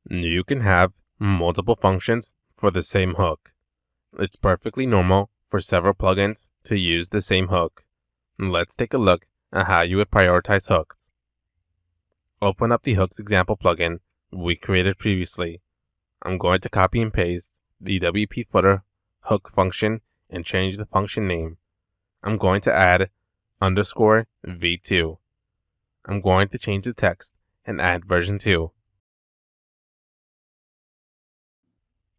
You can have multiple functions for the same hook. It's perfectly normal for several plugins to use the same hook. Let's take a look at how you would prioritize hooks. Open up the hooks example plugin we created previously. I'm going to copy and paste the WP footer hook function and change the function name. I'm going to add underscore v2. I'm going to change the text and add version 2.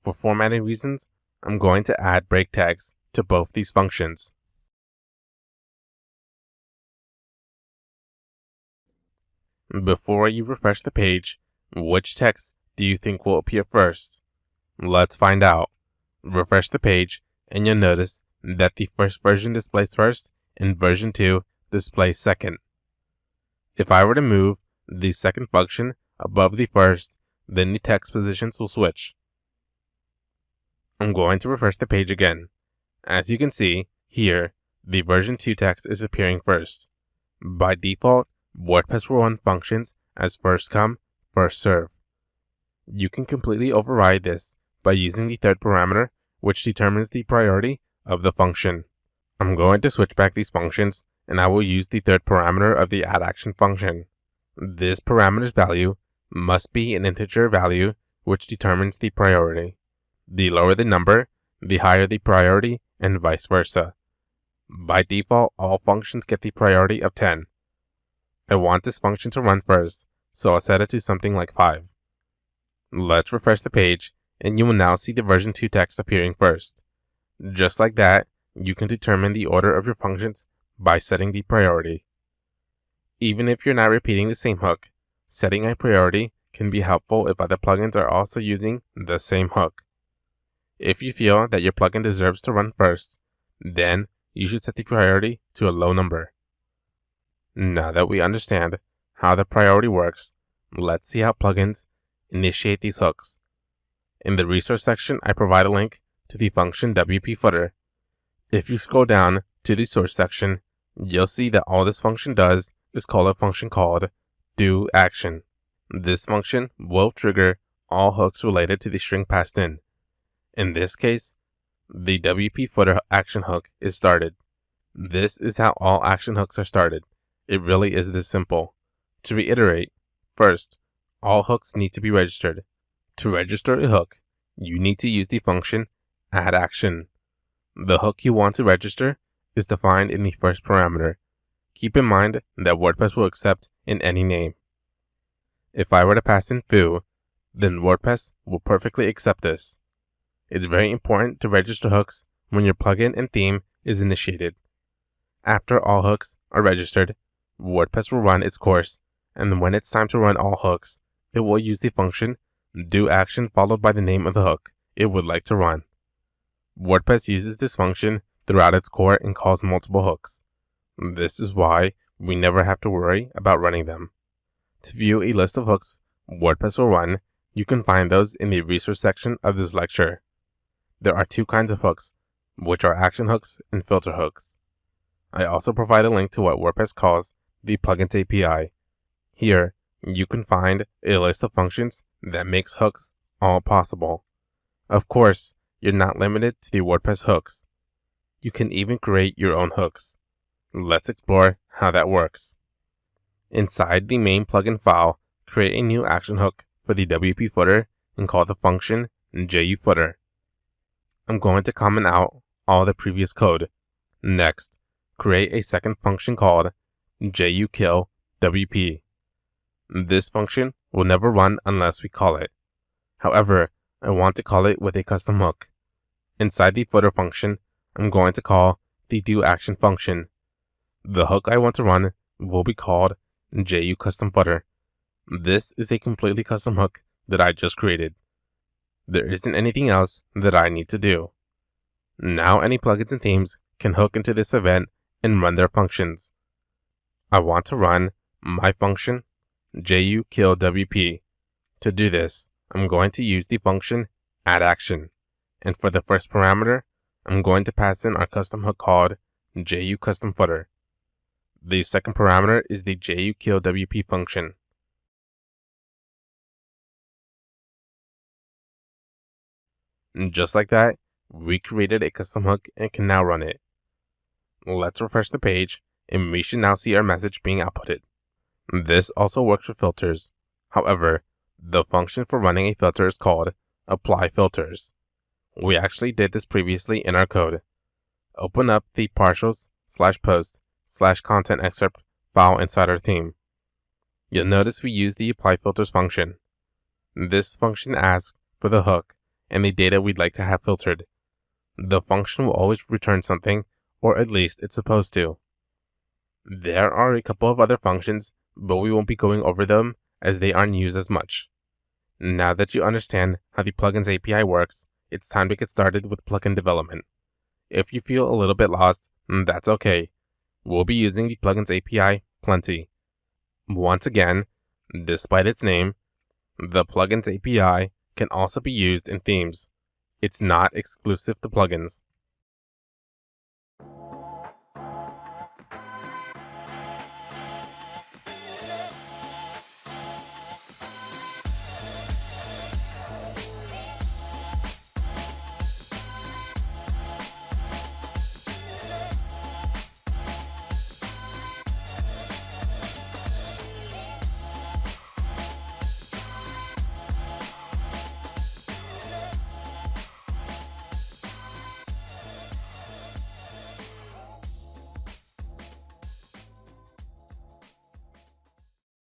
For formatting reasons, I'm going to add break tags to both these functions. Before you refresh the page, which text do you think will appear first? Let's find out. Refresh the page and you'll notice that the first version displays first and version 2 displays second. If I were to move the second function above the first, then the text positions will switch. I'm going to refresh the page again. As you can see, here, the version 2 text is appearing first. By default, WordPress will run functions as first come, first serve. You can completely override this by using the third parameter, which determines the priority of the function. I'm going to switch back these functions, and I will use the third parameter of the addAction function. This parameter's value must be an integer value, which determines the priority. The lower the number, the higher the priority, and vice versa. By default, all functions get the priority of 10. I want this function to run first, so I'll set it to something like 5. Let's refresh the page, and you will now see the version 2 text appearing first. Just like that, you can determine the order of your functions by setting the priority. Even if you're not repeating the same hook, setting a priority can be helpful if other plugins are also using the same hook. If you feel that your plugin deserves to run first, then you should set the priority to a low number. Now that we understand how the priority works, let's see how plugins initiate these hooks. In the resource section, I provide a link to the function WP footer. If you scroll down to the source section, you'll see that all this function does is call a function called doAction. This function will trigger all hooks related to the string passed in. In this case, the WP footer action hook is started. This is how all action hooks are started. It really is this simple. To reiterate, first, all hooks need to be registered. To register a hook, you need to use the function addAction. The hook you want to register is defined in the first parameter. Keep in mind that WordPress will accept in any name. If I were to pass in foo, then WordPress will perfectly accept this. It's very important to register hooks when your plugin and theme is initiated. After all hooks are registered, WordPress will run its course, and when it's time to run all hooks, it will use the function doAction followed by the name of the hook it would like to run. WordPress uses this function throughout its core and calls multiple hooks. This is why we never have to worry about running them. To view a list of hooks WordPress will run, you can find those in the resource section of this lecture. There are two kinds of hooks, which are action hooks and filter hooks. I also provide a link to what WordPress calls the Plugins API. Here, you can find a list of functions that makes hooks all possible. Of course, you're not limited to the WordPress hooks. You can even create your own hooks. Let's explore how that works. Inside the main plugin file, create a new action hook for the WP footer and call the function JUFooter. I'm going to comment out all the previous code. Next, create a second function called JUKillWP. This function will never run unless we call it. However, I want to call it with a custom hook. Inside the footer function, I'm going to call the doAction function. The hook I want to run will be called JUCustomFooter. This is a completely custom hook that I just created. There isn't anything else that I need to do. Now any plugins and themes can hook into this event and run their functions. I want to run my function JUKillWP. To do this, I'm going to use the function addAction. And for the first parameter, I'm going to pass in our custom hook called JUCustomFooter. The second parameter is the JUKillWP function. And just like that, we created a custom hook and can now run it. Let's refresh the page, and we should now see our message being outputted. This also works for filters. However, the function for running a filter is called apply filters. We actually did this previously in our code. Open up the partials/post/content excerpt file inside our theme. You'll notice we use the apply filters function. This function asks for the hook and the data we'd like to have filtered. The function will always return something, or at least it's supposed to. There are a couple of other functions, but we won't be going over them as they aren't used as much. Now that you understand how the Plugins API works, it's time to get started with plugin development. If you feel a little bit lost, that's okay. We'll be using the Plugins API plenty. Once again, despite its name, the Plugins API can also be used in themes. It's not exclusive to plugins.